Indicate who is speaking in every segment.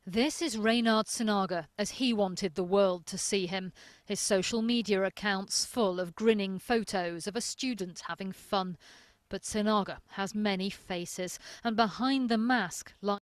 Speaker 1: This is Reynard Sinaga as he wanted the world to see him. His social media accounts full of grinning photos of a student having fun. But Sinaga has many faces, and behind the mask lies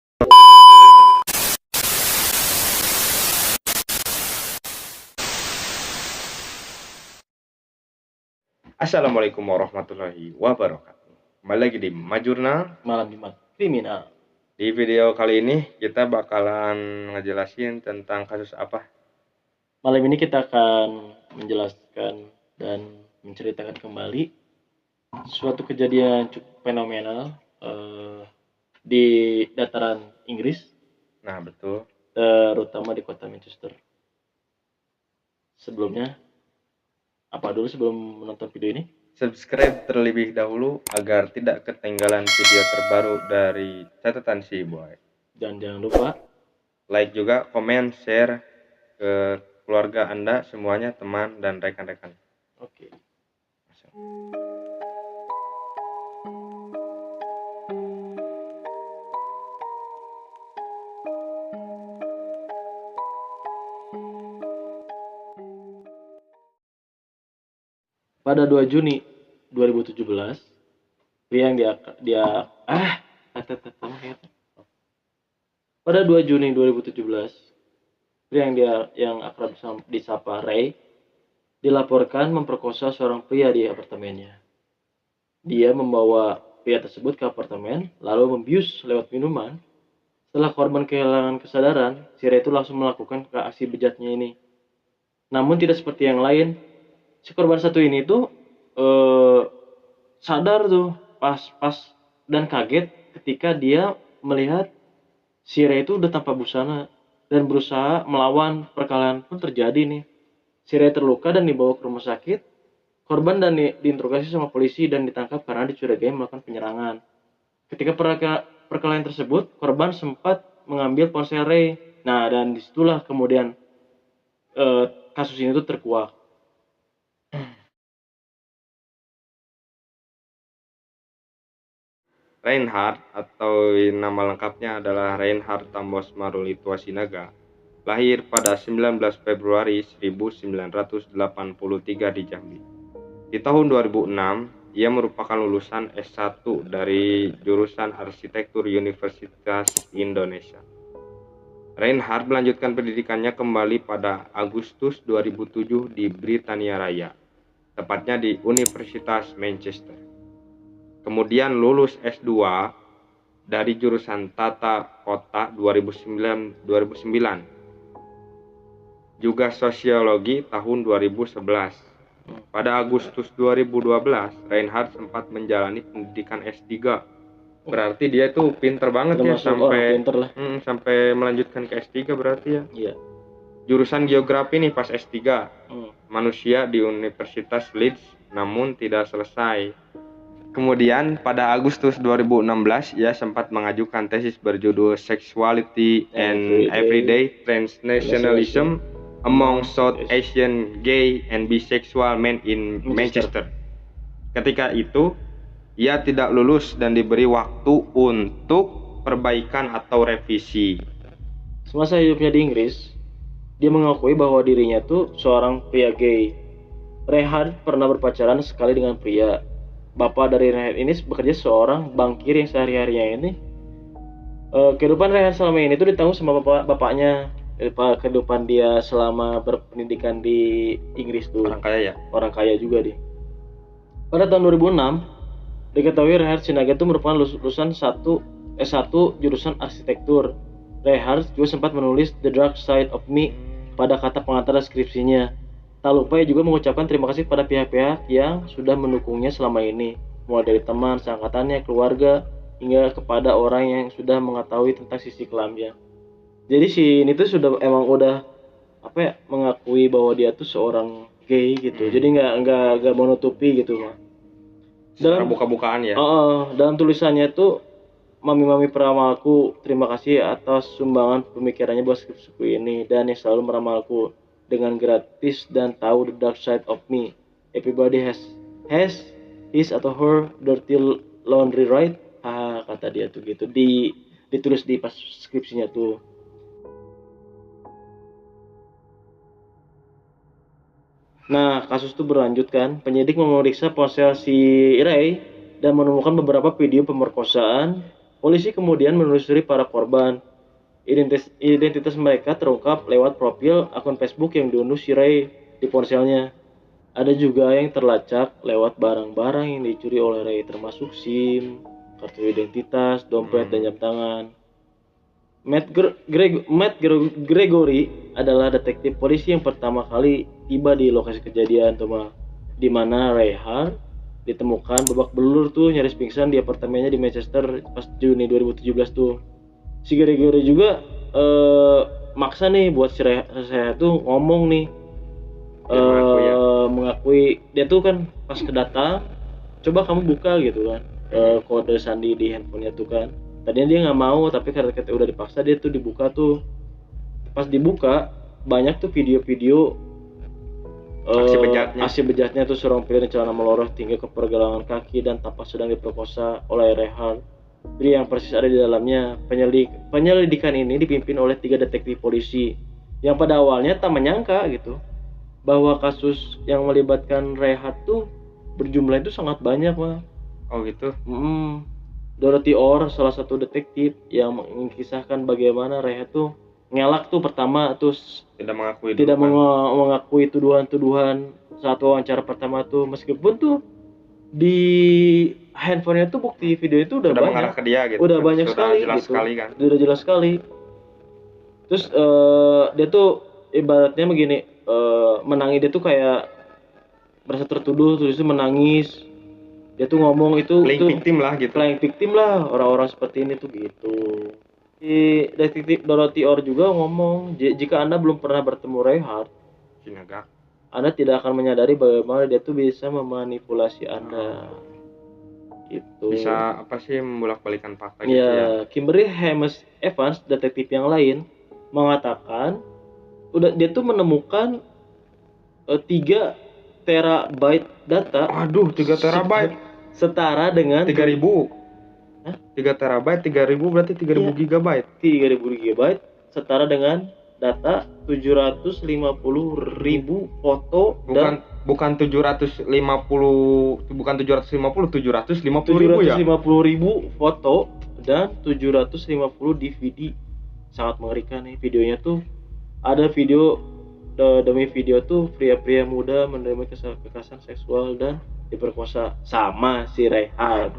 Speaker 2: Assalamualaikum warahmatullahi wabarakatuh. Kembali lagi di Majurnal.
Speaker 3: Malam Jumat Kriminal.
Speaker 2: Di video kali ini kita bakalan ngejelasin tentang kasus apa?
Speaker 3: Malam ini kita akan menjelaskan dan menceritakan kembali suatu kejadian cukup fenomenal di dataran Inggris,
Speaker 2: Nah, betul.
Speaker 3: terutama di kota Manchester. Sebelumnya, apa dulu sebelum menonton video ini?
Speaker 2: Subscribe terlebih dahulu agar tidak ketinggalan video terbaru dari catatan si boy.
Speaker 3: Dan jangan lupa
Speaker 2: Like juga, komen, share ke keluarga Anda semuanya, teman dan rekan-rekan.
Speaker 3: Oke. Pada 2 Juni 2017, pria yang Pada 2 Juni 2017, pria yang akrab disapa Ray dilaporkan memperkosa seorang pria di apartemennya. Dia membawa pria tersebut ke apartemen lalu membius lewat minuman. Setelah korban kehilangan kesadaran, si Ray itu langsung melakukan aksi bejatnya ini. Namun tidak seperti yang lain, si korban satu ini tuh sadar tuh pas dan kaget ketika dia melihat si Ray itu udah tanpa busana dan berusaha melawan. Perkelahian pun terjadi nih. Si Ray terluka dan dibawa ke rumah sakit. Korban dan diinterogasi sama polisi dan ditangkap karena dicurigai melakukan penyerangan. Ketika perkelahian tersebut, korban sempat mengambil ponsel Ray. Nah, dan disitulah kemudian kasus ini tuh terkuak.
Speaker 2: Reinhard atau nama lengkapnya adalah Reinhard Tambos Marulito Sinaga, lahir pada 19 Februari 1983 di Jambi. Di tahun 2006, ia merupakan lulusan S1 dari jurusan Arsitektur Universitas Indonesia. Reinhard melanjutkan pendidikannya kembali pada Agustus 2007 di Britania Raya, tepatnya di Universitas Manchester. Kemudian lulus S2 dari jurusan Tata Kota 2009, juga Sosiologi tahun 2011. Pada Agustus 2012, Reinhard sempat menjalani pendidikan S3. Berarti dia itu pinter banget ya, sampai melanjutkan ke S3 berarti ya.
Speaker 3: Iya.
Speaker 2: Jurusan geografi nih pas S3. Manusia di Universitas Leeds, namun tidak selesai. Kemudian pada Agustus 2016 ia sempat mengajukan tesis berjudul Sexuality and Everyday Transnationalism Among South Asian Gay and Bisexual Men in Manchester. Ketika itu ia tidak lulus dan diberi waktu untuk perbaikan atau revisi.
Speaker 3: Semasa hidupnya di Inggris, dia mengakui bahwa dirinya tuh seorang pria gay. Reinhard pernah berpacaran sekali dengan pria. Bapak dari Reinhard ini bekerja seorang bankir yang sehari-harinya ini kehidupan Reinhard selama ini tuh ditanggung sama bapaknya. Kehidupan dia selama berpendidikan di Inggris tuh
Speaker 2: Orang kaya ya?
Speaker 3: Orang kaya juga dia. Pada tahun 2006 diketahui Reinhard Sinaga itu merupakan lulusan S1 jurusan arsitektur. Reinhard juga sempat menulis The Dark Side of Me pada kata pengantar skripsinya. Tak lupa ia juga mengucapkan terima kasih pada pihak-pihak yang sudah mendukungnya selama ini, mulai dari teman, seangkatannya, keluarga, hingga kepada orang yang sudah mengetahui tentang sisi kelamnya. Jadi si ini tuh emang udah mengakui bahwa dia tuh seorang gay gitu. Jadi nggak menutupi gitu mah.
Speaker 2: Dalam buka-bukaan ya.
Speaker 3: Dalam tulisannya tuh, mami-mami peramalku, terima kasih atas sumbangan pemikirannya buat skripsiku ini dan yang selalu meramalku dengan gratis dan tahu the dark side of me. Everybody has his atau her dirty laundry, right? Kata dia tuh gitu. Ditulis di pas skripsinya tuh. Nah, kasus itu berlanjut kan. Penyidik memeriksa ponsel si Ray dan menemukan beberapa video pemerkosaan. Polisi kemudian menelusuri para korban. Identitas mereka terungkap lewat profil akun Facebook yang diunduh si Ray di ponselnya. Ada juga yang terlacak lewat barang-barang yang dicuri oleh Ray, termasuk SIM, kartu identitas, dompet, dan jam tangan. Gregory adalah detektif polisi yang pertama kali tiba di lokasi kejadian, di mana Reinhardt ditemukan babak belur tuh nyaris pingsan di apartemennya di Manchester pas Juni 2017 tuh. Si Gregory juga maksa nih buat saya tuh ngomong nih, mengakui dia tuh kan pas kedatang, coba kamu buka gitu kan, kode sandi di handphonenya tuh kan. Tadinya dia nggak mau, tapi karena udah dipaksa dia tuh dibuka tuh. Pas dibuka banyak tuh video-video aksi bejatnya tuh, seorang pria celana melorot hingga ke pergelangan kaki dan tampak sedang diperkosa oleh Reinhardt. Pria yang persis ada di dalamnya. Penyelidikan ini dipimpin oleh 3 detektif polisi yang pada awalnya tak menyangka gitu bahwa kasus yang melibatkan Reinhardt tuh berjumlah itu sangat banyak, mah.
Speaker 2: Oh gitu.
Speaker 3: Dorothy Orr, salah satu detektif yang mengisahkan bagaimana Reinhardt tuh ngelak tuh pertama tuh tidak mengakui tuduhan-tuduhan saat wawancara pertama tuh, meskipun tuh di handphonenya tuh bukti video itu udah banyak,
Speaker 2: mengarah ke dia gitu.
Speaker 3: Udah banyak sekali
Speaker 2: jelas
Speaker 3: gitu.
Speaker 2: Sekali kan.
Speaker 3: Udah jelas sekali. Terus dia tuh ibaratnya begini, menangis, dia tuh kayak merasa tertuduh, terus menangis. Dia tuh ngomong itu
Speaker 2: victim lah gitu.
Speaker 3: Playing victim lah orang-orang seperti ini tuh gitu. Si detektif Dorothy Orr juga ngomong, jika Anda belum pernah bertemu Reinhardt, Anda tidak akan menyadari bagaimana dia tuh bisa memanipulasi Anda. Gitu.
Speaker 2: Bisa apa sih, membolak-balikan fakta
Speaker 3: gitu ya. Kimberly Hames Evans, detektif yang lain, mengatakan dia tuh menemukan 3 terabyte data.
Speaker 2: Aduh, 3 terabyte
Speaker 3: setara dengan
Speaker 2: 3.000. 3 terabyte 3.000 berarti 3.000 gigabyte.
Speaker 3: 3.000 gigabyte setara dengan data 750.000 foto,
Speaker 2: bukan 750 ya.
Speaker 3: 750.000 foto dan 750 DVD. Sangat mengerikan nih videonya tuh. Ada video demi video tuh pria-pria muda menerima kekerasan seksual dan diperkosa sama si Reinhardt.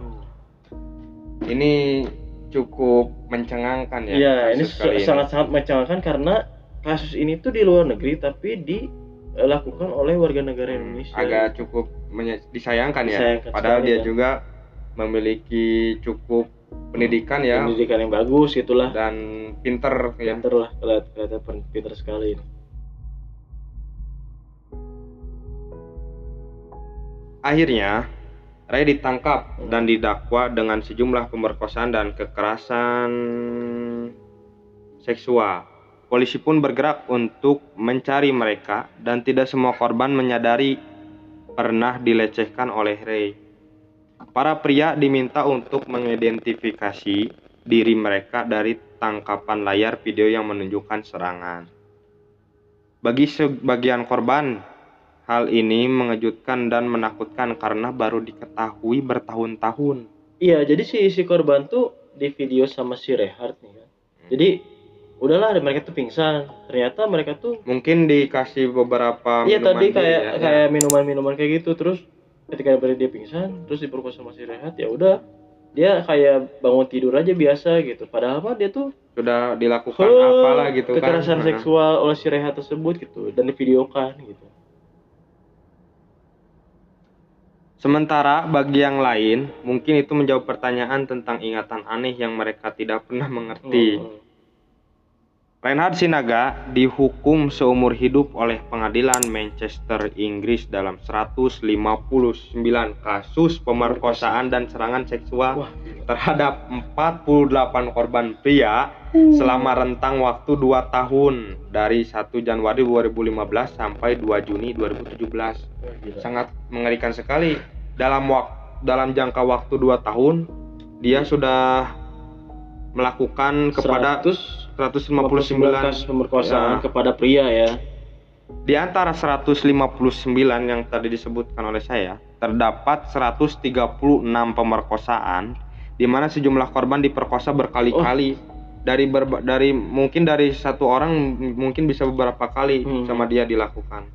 Speaker 2: Ini cukup mencengangkan ya.
Speaker 3: Iya, ini sangat-sangat mencengangkan karena kasus ini tuh di luar negeri tapi dilakukan oleh warga negara Indonesia.
Speaker 2: Agak cukup disayangkan ya. Padahal dia juga memiliki cukup pendidikan ya.
Speaker 3: Pendidikan yang bagus gitulah.
Speaker 2: Dan pinter ya.
Speaker 3: Pinter lah, kelihatan pinter sekali ini.
Speaker 2: Akhirnya Ray ditangkap dan didakwa dengan sejumlah pemerkosaan dan kekerasan seksual. Polisi pun bergerak untuk mencari mereka dan tidak semua korban menyadari pernah dilecehkan oleh Ray. Para pria diminta untuk mengidentifikasi diri mereka dari tangkapan layar video yang menunjukkan serangan. Bagi sebagian korban, hal ini mengejutkan dan menakutkan karena baru diketahui bertahun-tahun.
Speaker 3: Iya, jadi si korban tuh di video sama si Reinhardt nih kan. Jadi udahlah, mereka tuh pingsan. Ternyata mereka tuh
Speaker 2: mungkin dikasih beberapa
Speaker 3: minuman. Iya, tadi kayak minuman-minuman kayak gitu. Terus ketika dia pingsan, terus diperkosa sama si Reinhardt, ya udah dia kayak bangun tidur aja biasa gitu. Padahal mah dia tuh
Speaker 2: sudah dilakukan apalah gitu
Speaker 3: kekerasan seksual oleh si Reinhardt tersebut gitu, dan divideokan gitu.
Speaker 2: Sementara bagi yang lain, mungkin itu menjawab pertanyaan tentang ingatan aneh yang mereka tidak pernah mengerti. Reinhard Sinaga dihukum seumur hidup oleh pengadilan Manchester, Inggris dalam 159 kasus pemerkosaan dan serangan seksual terhadap 48 korban pria selama rentang waktu 2 tahun dari 1 Januari 2015 sampai 2 Juni 2017. Sangat mengerikan sekali. Dalam jangka waktu 2 tahun dia sudah melakukan kepada 159
Speaker 3: kasus pemerkosaan kepada pria ya.
Speaker 2: Di antara 159 yang tadi disebutkan oleh saya, terdapat 136 pemerkosaan di mana sejumlah korban diperkosa berkali-kali. Dari mungkin dari satu orang mungkin bisa beberapa kali sama dia dilakukan.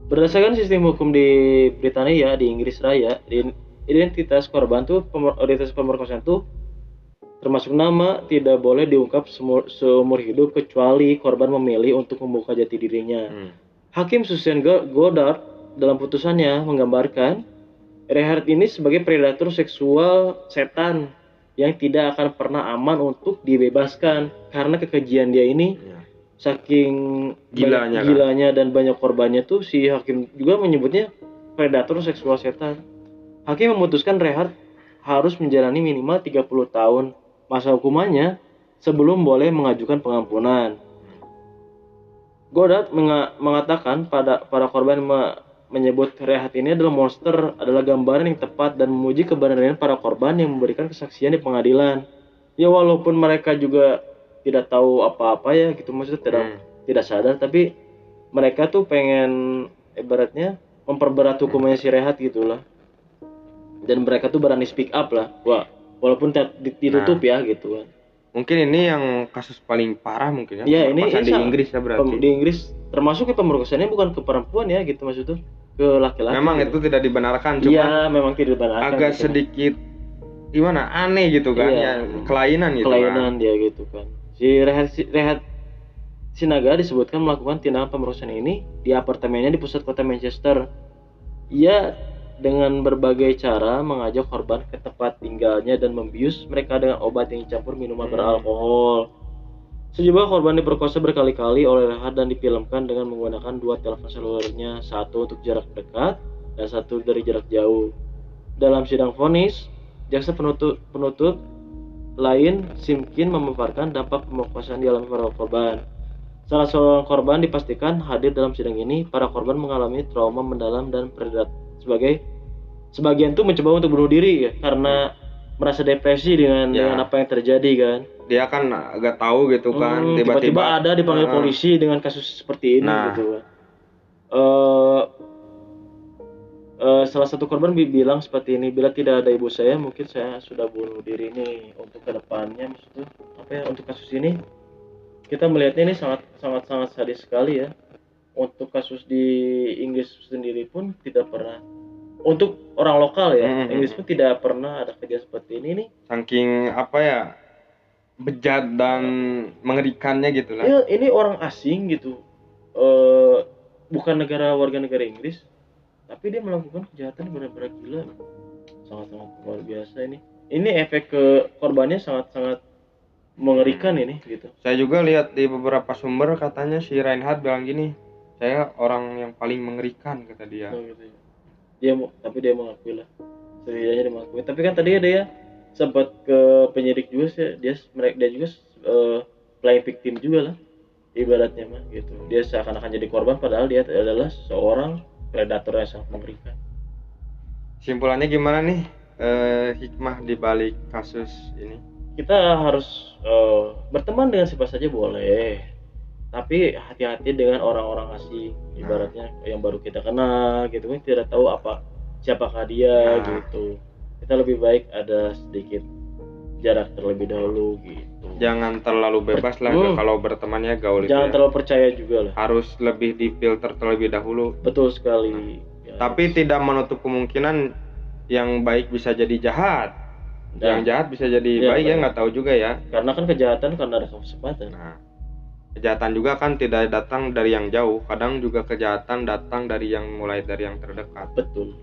Speaker 3: Berdasarkan sistem hukum di Britania, di Inggris Raya, identitas korban tuh identitas pemerkosaan tuh termasuk nama tidak boleh diungkap seumur hidup kecuali korban memilih untuk membuka jati dirinya. Hakim Susan Goddard dalam putusannya menggambarkan Reinhardt ini sebagai predator seksual setan yang tidak akan pernah aman untuk dibebaskan karena kekejian dia ini saking gilanya dan banyak korbannya tuh si hakim juga menyebutnya predator seksual setan. Hakim memutuskan Reinhardt harus menjalani minimal 30 tahun masa hukumannya sebelum boleh mengajukan pengampunan. Goddard mengatakan para korban menyebut Reinhardt ini adalah monster, adalah gambaran yang tepat dan memuji keberanian para korban yang memberikan kesaksian di pengadilan. Ya walaupun mereka juga tidak tahu apa-apa ya gitu, maksudnya tidak sadar, tapi mereka tuh pengen ibaratnya memperberat hukumannya si Reinhardt gitulah. Dan mereka tuh berani speak up lah, walaupun ditutup ya gitu kan.
Speaker 2: Mungkin ini yang kasus paling parah mungkin ya.
Speaker 3: Ya ini
Speaker 2: di Inggris ya berarti.
Speaker 3: Di Inggris termasuk pemerkosaannya bukan ke perempuan ya gitu maksudnya, ke laki-laki.
Speaker 2: Memang
Speaker 3: gitu.
Speaker 2: Itu tidak dibenarkan, cuma
Speaker 3: iya memang tidak dibenarkan.
Speaker 2: Agak
Speaker 3: gitu.
Speaker 2: Sedikit gimana aneh gitu kan ya, kelainan gitu
Speaker 3: kelainan dia gitu kan. Si Reinhardt Sinaga disebutkan melakukan tindakan pemerkosaan ini di apartemennya di pusat kota Manchester. Ia dengan berbagai cara mengajak korban ke tempat tinggalnya dan membius mereka dengan obat yang dicampur minuman beralkohol. Sejumlah korban diperkosa berkali-kali oleh Reinhardt dan difilmkan dengan menggunakan 2 telepon selulernya, satu untuk jarak dekat dan satu dari jarak jauh. Dalam sidang vonis, jaksa penuntut lain Simkin memaparkan dampak pemerkosaan dialami para korban. Salah seorang korban dipastikan hadir dalam sidang ini. Para korban mengalami trauma mendalam dan sebagian tuh mencoba untuk bunuh diri ya, karena merasa depresi dengan apa yang terjadi kan.
Speaker 2: Dia kan agak tahu gitu kan,
Speaker 3: tiba-tiba ada dipanggil polisi dengan kasus seperti ini gitu kan. Salah satu korban bilang seperti ini, bila tidak ada ibu saya mungkin saya sudah bunuh diri nih. Untuk kedepannya maksudnya apa ya, untuk kasus ini kita melihatnya ini sangat sadis sekali ya. Untuk kasus di Inggris sendiri pun tidak pernah, untuk orang lokal ya, Inggris pun tidak pernah ada kejadian seperti ini nih.
Speaker 2: Saking apa ya, bejat dan mengerikannya gitu lah.
Speaker 3: Ya, ini orang asing gitu, bukan warga negara Inggris, tapi dia melakukan kejahatan benar-benar gila, sangat luar biasa ini. Ini efek ke korbannya sangat mengerikan ini gitu. Saya juga lihat di beberapa sumber katanya si Reinhardt bilang gini, saya orang yang paling mengerikan kata dia. Gitu ya. Dia mengakui lah, setidaknya dia mengakui. Tapi kan tadi dia sempat ke penyidik juga sih, dia juga playing victim juga lah ibaratnya mah gitu. Dia seakan-akan jadi korban padahal dia adalah seorang predator yang sangat mengerikan. Simpulannya gimana nih hikmah di balik kasus ini? Kita harus berteman dengan siapa saja boleh, tapi hati-hati dengan orang-orang asing ibaratnya yang baru kita kenal gitu kan, tidak tahu siapakah dia gitu. Kita lebih baik ada sedikit jarak terlebih dahulu gitu. Jangan terlalu bebas lah kalau bertemannya gaul. Jangan terlalu percaya juga lah. Harus lebih difilter terlebih dahulu. Betul sekali. Ya, tapi tidak menutup kemungkinan yang baik bisa jadi jahat. Yang jahat bisa jadi baik ya, nggak tahu juga ya. Karena kan kejahatan karena ada kesempatan. Kejahatan juga kan tidak datang dari yang jauh, kadang juga kejahatan datang dari yang terdekat. Betul.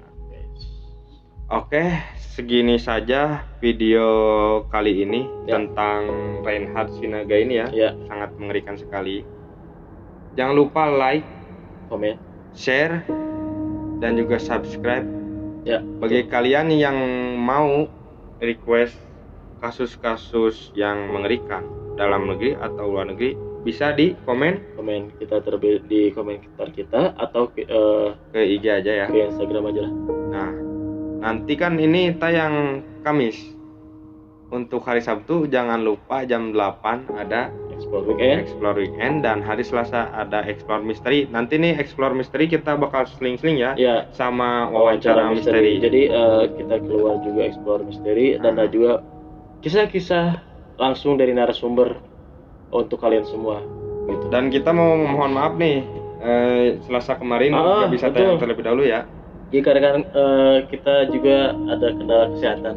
Speaker 3: Oke, segini saja video kali ini tentang Reinhardt Sinaga ini ya. Sangat mengerikan sekali. Jangan lupa like, komen, share, dan juga subscribe. Bagi kalian yang mau request kasus-kasus yang mengerikan dalam negeri atau luar negeri, bisa di komen kita di komentar kita atau ke IG aja ya, ke Instagram aja lah. Nah, nanti kan ini tayang Kamis.
Speaker 2: untuk hari Sabtu jangan lupa jam 8 ada
Speaker 3: Explore Weekend.
Speaker 2: Explore Weekend, dan hari Selasa ada Explore Misteri. Nanti nih Explore Misteri kita bakal seling-seling ya,
Speaker 3: Ya,
Speaker 2: sama wawancara misteri.
Speaker 3: Jadi kita keluar juga Explore Misteri dan ada juga kisah-kisah langsung dari narasumber untuk kalian semua gitu.
Speaker 2: Dan kita mau mohon maaf nih, Selasa kemarin nggak bisa
Speaker 3: betul.
Speaker 2: tayang terlebih dahulu ya.
Speaker 3: Ya karena kita juga ada kendala kesehatan,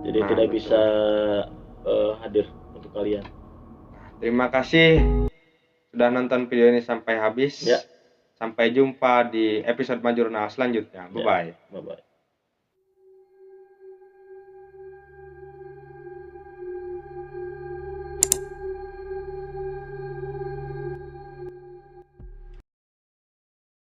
Speaker 3: jadi tidak
Speaker 2: betul.
Speaker 3: bisa hadir untuk kalian.
Speaker 2: Terima kasih sudah nonton video ini sampai habis.
Speaker 3: Ya.
Speaker 2: Sampai jumpa di episode Majurnal selanjutnya. Bye-bye.
Speaker 3: Bye-bye.